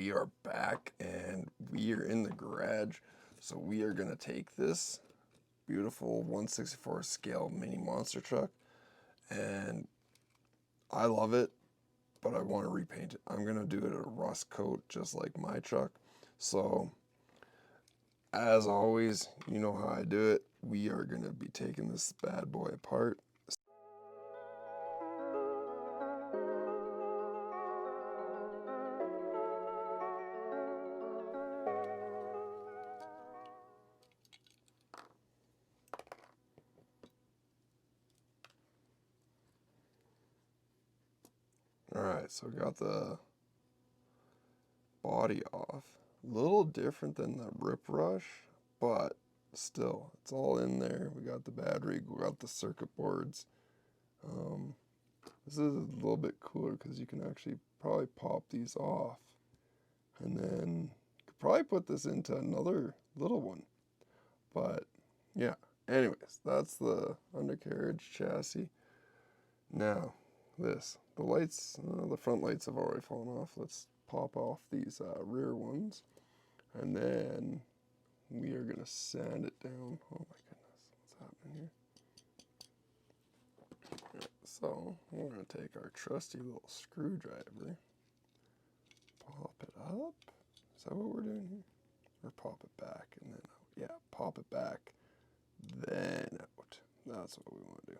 we are back and we are in the garage. So we are going to take this beautiful 1/64 scale mini monster truck, and I love it, but I want to repaint it. I'm going to do it a rust coat just like my truck. So as always, you know how I do it. We are going to be taking this bad boy apart. Alright, so we got the body off. A little different than the RipRush, but still, it's all in there. We got the battery, we got the circuit boards. This is a little bit cooler because you can actually probably pop these off. And then you could probably put this into another little one. But yeah, anyways, that's the undercarriage chassis. Now, the lights, the front lights have already fallen off. Let's pop off these rear ones, and then we are gonna sand it down. Oh my goodness, what's happening here? So we're gonna take our trusty little screwdriver, pop it up. Is that what we're doing here? Or pop it back and then out. Yeah, pop it back, then out. That's what we want to do.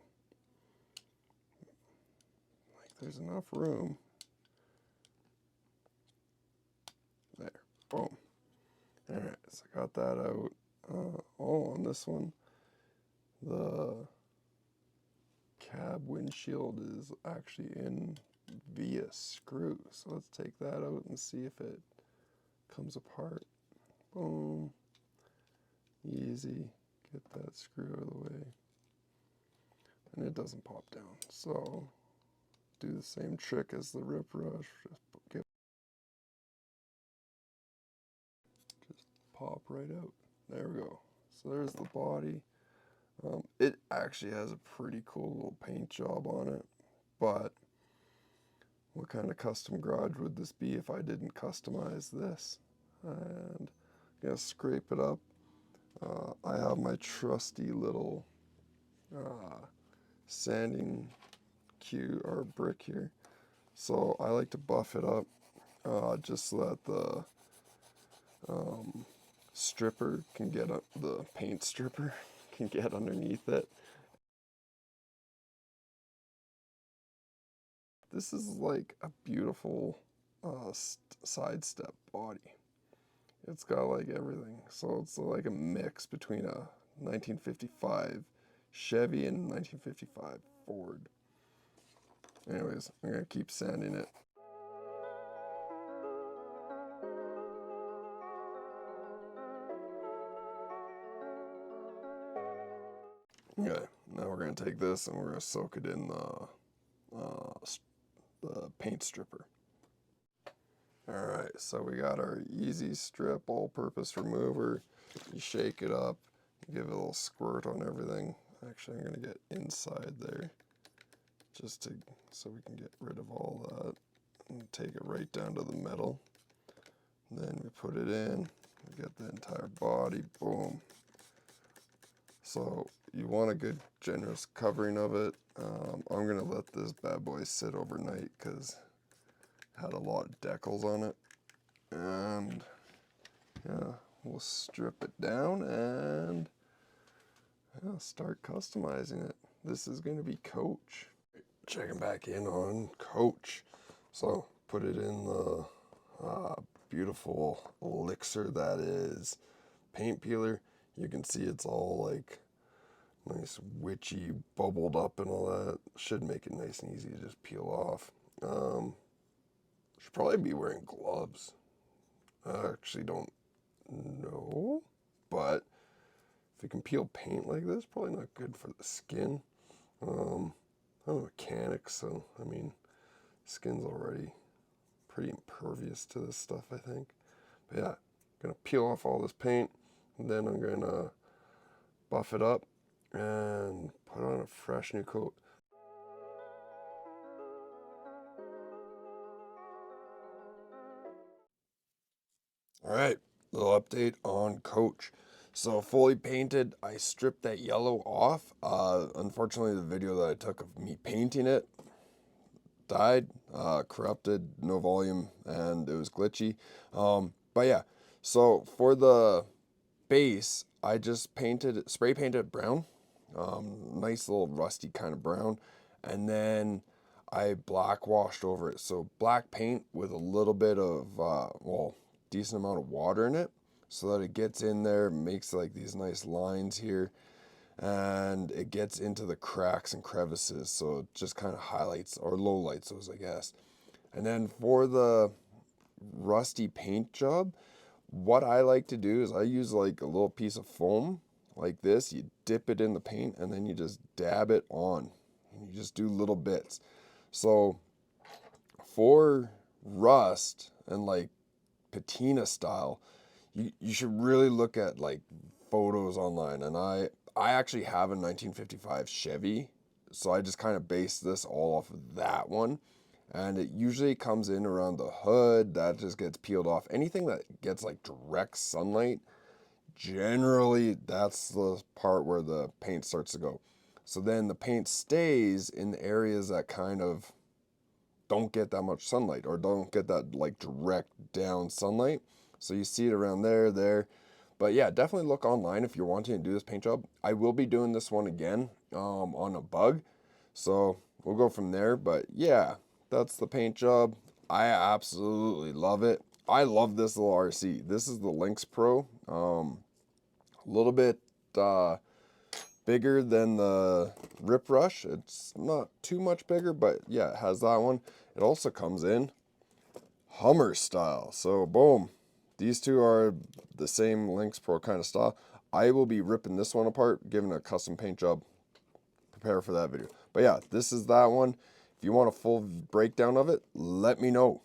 There's enough room. There, boom. Alright, so I got that out. On this one, the cab windshield is actually in via screw. So let's take that out and see if it comes apart. Boom. Easy. Get that screw out of the way. And it doesn't pop down. So do the same trick as the RipRush. Just pop right out. There we go. So there's the body. It actually has a pretty cool little paint job on it, but what kind of custom garage would this be if I didn't customize this? And I'm gonna scrape it up. I have my trusty little sanding cue or brick here, so I like to buff it up just so that the stripper can get up, the paint stripper can get underneath it. This is like a beautiful side step body. It's got like everything, so it's like a mix between a 1955 Chevy and 1955 Ford. Anyways, I'm gonna keep sanding it. Okay, now we're gonna take this and we're gonna soak it in the paint stripper. Alright, so we got our easy strip all-purpose remover. You shake it up, you give it a little squirt on everything. Actually, I'm gonna get inside there just to so we can get rid of all that and take it right down to the metal. Then we put it in, we get the entire body, boom. So you want a good generous covering of it. I'm gonna let this bad boy sit overnight because it had a lot of decals on it. And yeah, we'll strip it down and yeah, start customizing it. This is gonna be Coach. Checking back in on Coach. So put it in the beautiful elixir that is paint peeler. You can see it's all like nice witchy, bubbled up and all that. Should make it nice and easy to just peel off. Should probably be wearing gloves. I actually don't know, but if you can peel paint like this, probably not good for the skin. I'm a mechanic, so I mean, skin's already pretty impervious to this stuff, I think. But yeah, I'm gonna peel off all this paint, and then I'm gonna buff it up and put on a fresh new coat. All right, little update on Coach. So fully painted, I stripped that yellow off. Unfortunately, the video that I took of me painting it died, corrupted, no volume, and it was glitchy. But yeah, so for the base, I just spray painted brown, nice little rusty kind of brown, and then I black washed over it. So black paint with a little bit of, well, decent amount of water in it, so that it gets in there, makes like these nice lines here, and it gets into the cracks and crevices, so it just kind of highlights or lowlights those, I guess. And then for the rusty paint job, what I like to do is I use like a little piece of foam like this. You dip it in the paint and then you just dab it on. And you just do little bits. So for rust and like patina style, you should really look at like photos online. And I actually have a 1955 Chevy, so I just kind of base this all off of that one. And it usually comes in around the hood, that just gets peeled off. Anything that gets like direct sunlight, generally that's the part where the paint starts to go. So then the paint stays in the areas that kind of don't get that much sunlight or don't get that like direct down sunlight. So you see it around there. But yeah, definitely look online if you're wanting to do this paint job. I will be doing this one again on a bug. So we'll go from there. But yeah, that's the paint job. I absolutely love it. I love this little RC. This is the LynxPro. A little bit bigger than the RipRush. It's not too much bigger, but yeah, it has that one. It also comes in Hummer style. So boom, these two are the same LynxPro kind of style. I will be ripping this one apart, giving a custom paint job. Prepare for that video. But yeah, this is that one. If you want a full breakdown of it, let me know.